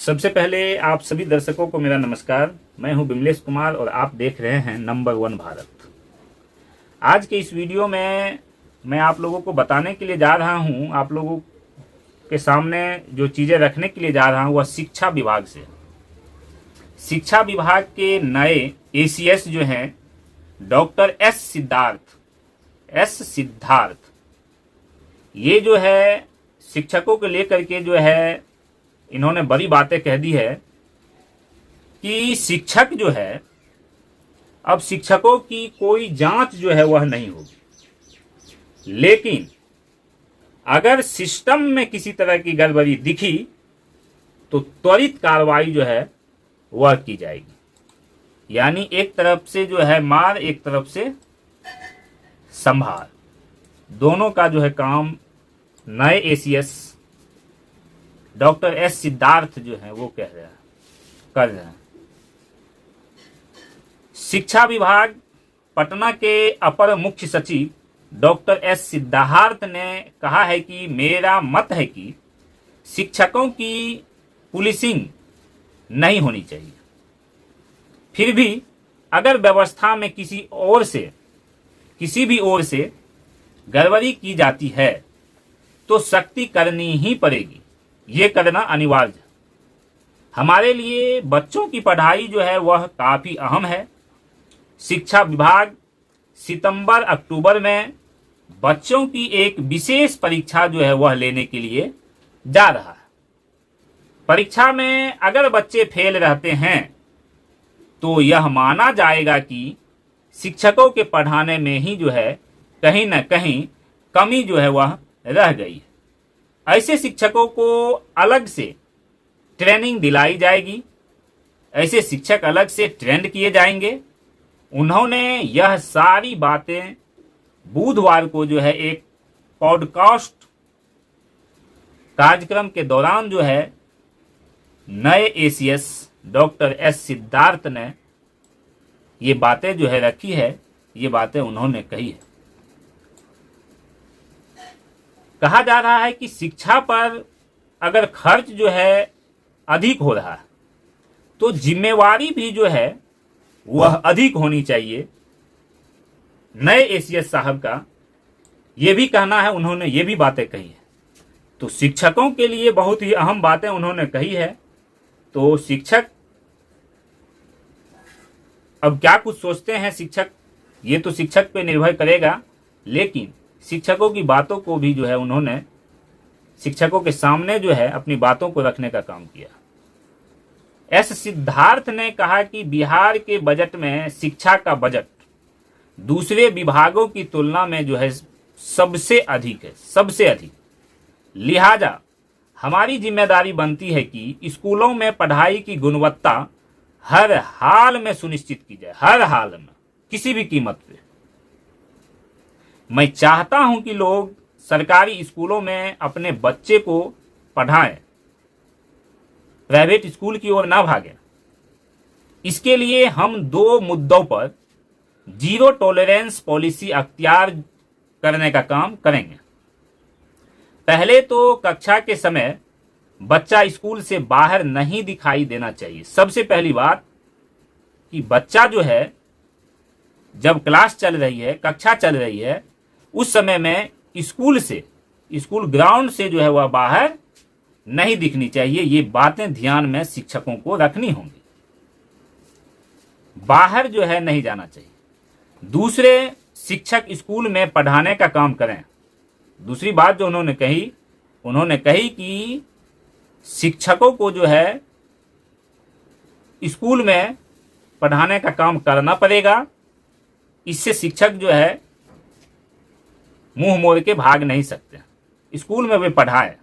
सबसे पहले आप सभी दर्शकों को मेरा नमस्कार। मैं हूं बिमलेश कुमार और आप देख रहे हैं नंबर 1 भारत। आज के इस वीडियो में मैं आप लोगों को बताने के लिए जा रहा हूं, आप लोगों के सामने जो चीज़ें रखने के लिए जा रहा हूं वह शिक्षा विभाग से। शिक्षा विभाग के नए एसीएस जो हैं डॉक्टर एस सिद्धार्थ, ये जो है शिक्षकों को लेकर के जो है इन्होंने बड़ी बातें कह दी है कि शिक्षक जो है अब शिक्षकों की कोई जांच जो है वह नहीं होगी, लेकिन अगर सिस्टम में किसी तरह की गड़बड़ी दिखी तो त्वरित कार्रवाई जो है वह की जाएगी। यानी एक तरफ से जो है मार, एक तरफ से संभाल, दोनों का जो है काम नए एसीएस डॉक्टर एस सिद्धार्थ जो है वो कर रहे हैं। शिक्षा विभाग पटना के अपर मुख्य सचिव डॉक्टर एस सिद्धार्थ ने कहा है कि मेरा मत है कि शिक्षकों की पुलिसिंग नहीं होनी चाहिए, फिर भी अगर व्यवस्था में किसी भी ओर से गड़बड़ी की जाती है तो सख्ती करनी ही पड़ेगी। ये करना अनिवार्य है। हमारे लिए बच्चों की पढ़ाई जो है वह काफी अहम है। शिक्षा विभाग सितंबर अक्टूबर में बच्चों की एक विशेष परीक्षा जो है वह लेने के लिए जा रहा है। परीक्षा में अगर बच्चे फेल रहते हैं तो यह माना जाएगा कि शिक्षकों के पढ़ाने में ही जो है कहीं न कहीं कमी जो है वह रह गई है। ऐसे शिक्षकों को अलग से ट्रेनिंग दिलाई जाएगी, ऐसे शिक्षक अलग से ट्रेंड किए जाएंगे। उन्होंने यह सारी बातें बुधवार को जो है एक पॉडकास्ट कार्यक्रम के दौरान जो है नए एसीएस डॉक्टर एस सिद्धार्थ ने ये बातें जो है रखी है, ये बातें उन्होंने कही है। कहा जा रहा है कि शिक्षा पर अगर खर्च जो है अधिक हो रहा है तो जिम्मेवारी भी जो है वह अधिक होनी चाहिए। नए एसीएस साहब का ये भी कहना है, उन्होंने ये भी बातें कही है। तो शिक्षकों के लिए बहुत ही अहम बातें उन्होंने कही है। तो शिक्षक अब क्या कुछ सोचते हैं शिक्षक, ये तो शिक्षक पे निर्भर करेगा, लेकिन शिक्षकों की बातों को भी जो है उन्होंने शिक्षकों के सामने जो है अपनी बातों को रखने का काम किया। एस सिद्धार्थ ने कहा कि बिहार के बजट में शिक्षा का बजट दूसरे विभागों की तुलना में जो है सबसे अधिक है, सबसे अधिक। लिहाजा हमारी जिम्मेदारी बनती है कि स्कूलों में पढ़ाई की गुणवत्ता हर हाल में सुनिश्चित की जाए, हर हाल में, किसी भी कीमत पे। मैं चाहता हूं कि लोग सरकारी स्कूलों में अपने बच्चे को पढ़ाएं, प्राइवेट स्कूल की ओर ना भागें। इसके लिए हम 2 मुद्दों पर जीरो टॉलरेंस पॉलिसी अख्तियार करने का काम करेंगे। पहले तो कक्षा के समय बच्चा स्कूल से बाहर नहीं दिखाई देना चाहिए। सबसे पहली बात कि बच्चा जो है जब क्लास चल रही है, कक्षा चल रही है, उस समय में स्कूल ग्राउंड से जो है वह बाहर नहीं दिखनी चाहिए। ये बातें ध्यान में शिक्षकों को रखनी होंगी। बाहर जो है नहीं जाना चाहिए। दूसरे, शिक्षक स्कूल में पढ़ाने का काम करें। दूसरी बात जो उन्होंने कही कि शिक्षकों को जो है स्कूल में पढ़ाने का काम करना पड़ेगा। इससे शिक्षक जो है मुंह मोड़ के भाग नहीं सकते। स्कूल में वे पढ़ाएं।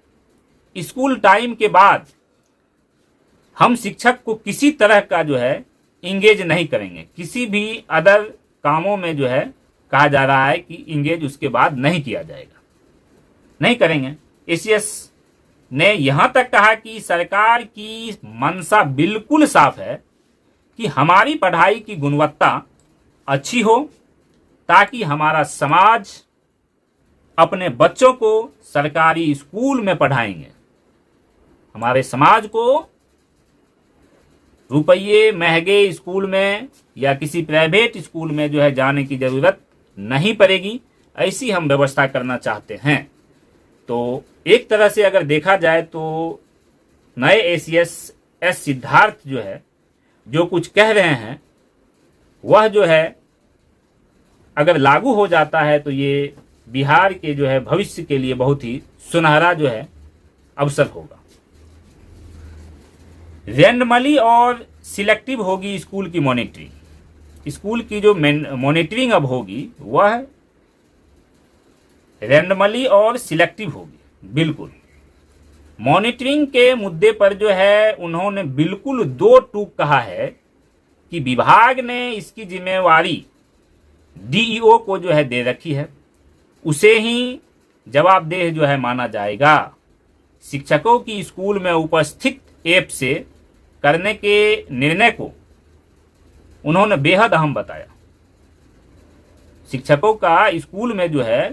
स्कूल टाइम के बाद हम शिक्षक को किसी तरह का जो है इंगेज नहीं करेंगे। किसी भी अदर कामों में जो है कहा जा रहा है कि इंगेज उसके बाद नहीं किया जाएगा, नहीं करेंगे। एसीएस ने यहां तक कहा कि सरकार की मंशा बिल्कुल साफ है कि हमारी पढ़ाई की गुणवत्ता अच्छी हो ताकि हमारा समाज अपने बच्चों को सरकारी स्कूल में पढ़ाएंगे। हमारे समाज को रुपये महंगे स्कूल में या किसी प्राइवेट स्कूल में जो है जाने की ज़रूरत नहीं पड़ेगी, ऐसी हम व्यवस्था करना चाहते हैं। तो एक तरह से अगर देखा जाए तो नए एसीएस एस सिद्धार्थ जो है जो कुछ कह रहे हैं वह जो है अगर लागू हो जाता है तो ये बिहार के जो है भविष्य के लिए बहुत ही सुनहरा जो है अवसर होगा। रैंडमली और सिलेक्टिव होगी स्कूल की मॉनिटरिंग। स्कूल की जो मॉनिटरिंग अब होगी वह रैंडमली और सिलेक्टिव होगी। बिल्कुल मॉनिटरिंग के मुद्दे पर जो है उन्होंने बिल्कुल दो टूक कहा है कि विभाग ने इसकी जिम्मेवारी डीईओ को जो है दे रखी है, उसे ही जवाबदेह जो है माना जाएगा। शिक्षकों की स्कूल में उपस्थित ऐप से करने के निर्णय को उन्होंने बेहद अहम बताया। शिक्षकों का स्कूल में जो है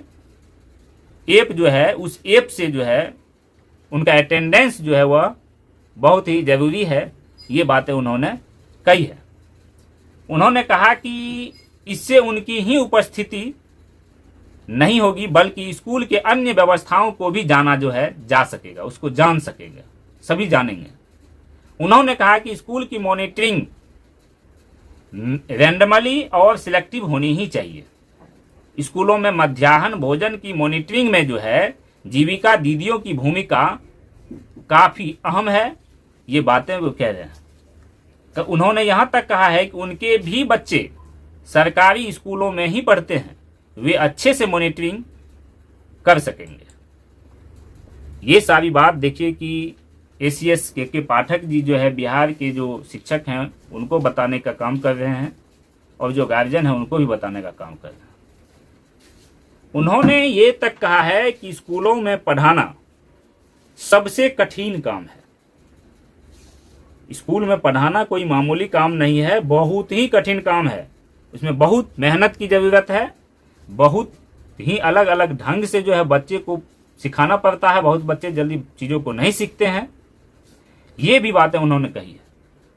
ऐप जो है उस ऐप से जो है उनका अटेंडेंस जो है वह बहुत ही जरूरी है, ये बातें उन्होंने कही है। उन्होंने कहा कि इससे उनकी ही उपस्थिति नहीं होगी बल्कि स्कूल के अन्य व्यवस्थाओं को भी जाना जो है जा सकेगा, उसको जान सकेगा, सभी जानेंगे। उन्होंने कहा कि स्कूल की मॉनिटरिंग रैंडमली और सिलेक्टिव होनी ही चाहिए। स्कूलों में मध्याह्न भोजन की मॉनिटरिंग में जो है जीविका दीदियों की भूमिका काफी अहम है, ये बातें वो कह रहे हैं। तो उन्होंने यहां तक कहा है कि उनके भी बच्चे सरकारी स्कूलों में ही पढ़ते हैं, वे अच्छे से मॉनिटरिंग कर सकेंगे। ये सारी बात देखिए कि एसीएस के पाठक जी जो है बिहार के जो शिक्षक हैं उनको बताने का काम कर रहे हैं और जो गार्जियन है उनको भी बताने का काम कर रहे हैं। उन्होंने ये तक कहा है कि स्कूलों में पढ़ाना सबसे कठिन काम है। स्कूल में पढ़ाना कोई मामूली काम नहीं है, बहुत ही कठिन काम है। इसमें बहुत मेहनत की जरूरत है, बहुत ही अलग अलग ढंग से जो है बच्चे को सिखाना पड़ता है। बहुत बच्चे जल्दी चीज़ों को नहीं सीखते हैं, ये भी बातें उन्होंने कही है।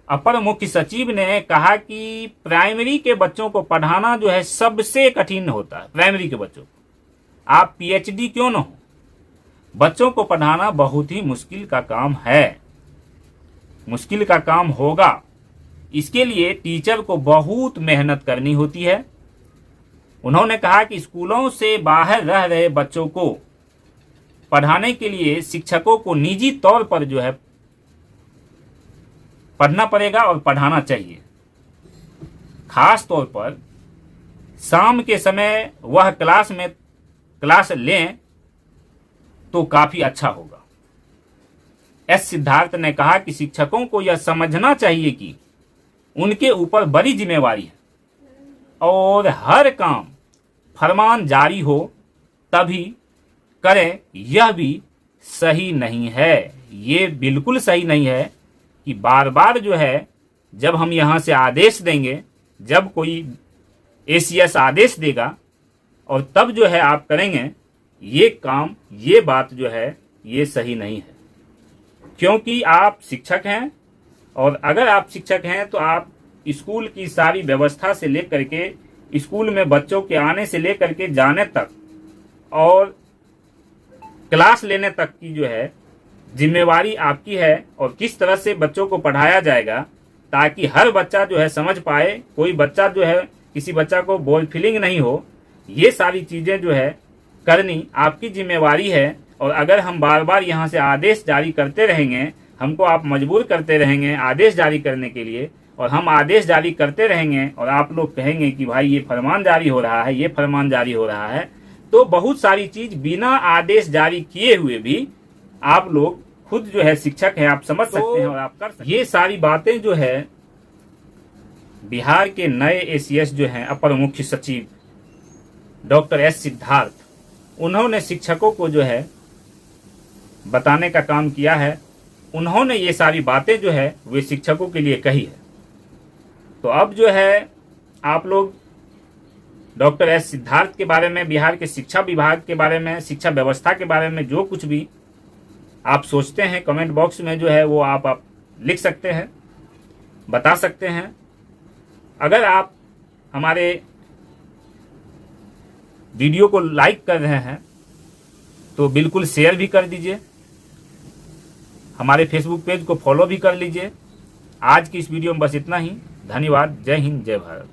अपर मुख्य सचिव ने कहा कि प्राइमरी के बच्चों को पढ़ाना जो है सबसे कठिन होता है। प्राइमरी के बच्चों को आप पीएचडी क्यों न हो, बच्चों को पढ़ाना बहुत ही मुश्किल का काम है, मुश्किल का काम होगा। इसके लिए टीचर को बहुत मेहनत करनी होती है। उन्होंने कहा कि स्कूलों से बाहर रह रहे बच्चों को पढ़ाने के लिए शिक्षकों को निजी तौर पर जो है पढ़ना पड़ेगा और पढ़ाना चाहिए। खास तौर पर शाम के समय वह क्लास लें तो काफी अच्छा होगा। एस सिद्धार्थ ने कहा कि शिक्षकों को यह समझना चाहिए कि उनके ऊपर बड़ी जिम्मेवारी है और हर काम फरमान जारी हो तभी करें, यह भी सही नहीं है। ये बिल्कुल सही नहीं है कि बार बार जो है जब हम यहाँ से आदेश देंगे, जब कोई एसीएस आदेश देगा और तब जो है आप करेंगे, ये काम, ये बात जो है ये सही नहीं है। क्योंकि आप शिक्षक हैं और अगर आप शिक्षक हैं तो आप स्कूल की सारी व्यवस्था से लेकर के स्कूल में बच्चों के आने से लेकर के जाने तक और क्लास लेने तक की जो है जिम्मेवारी आपकी है और किस तरह से बच्चों को पढ़ाया जाएगा ताकि हर बच्चा जो है समझ पाए, कोई बच्चा जो है किसी बच्चा को बॉल फीलिंग नहीं हो, ये सारी चीजें जो है करनी आपकी जिम्मेवारी है। और अगर हम बार बार यहाँ से आदेश जारी करते रहेंगे, हमको आप मजबूर करते रहेंगे आदेश जारी करने के लिए, और हम आदेश जारी करते रहेंगे और आप लोग कहेंगे कि भाई ये फरमान जारी हो रहा है, ये फरमान जारी हो रहा है, तो बहुत सारी चीज बिना आदेश जारी किए हुए भी आप लोग खुद जो है शिक्षक हैं, आप समझ सकते हैं और आप कर सकते हैं। ये सारी बातें जो है बिहार के नए एसीएस जो हैं अपर मुख्य सचिव डॉक्टर एस सिद्धार्थ, उन्होंने शिक्षकों को जो है बताने का काम किया है। उन्होंने ये सारी बातें जो है वे शिक्षकों के लिए कही है। तो अब जो है आप लोग डॉक्टर एस सिद्धार्थ के बारे में, बिहार के शिक्षा विभाग के बारे में, शिक्षा व्यवस्था के बारे में जो कुछ भी आप सोचते हैं कमेंट बॉक्स में जो है वो आप लिख सकते हैं। बता सकते हैं। अगर आप हमारे वीडियो को लाइक कर रहे हैं तो बिल्कुल शेयर भी कर दीजिए, हमारे फेसबुक पेज को फॉलो भी कर लीजिए। आज की इस वीडियो में बस इतना ही। धन्यवाद। जय हिंद, जय भारत।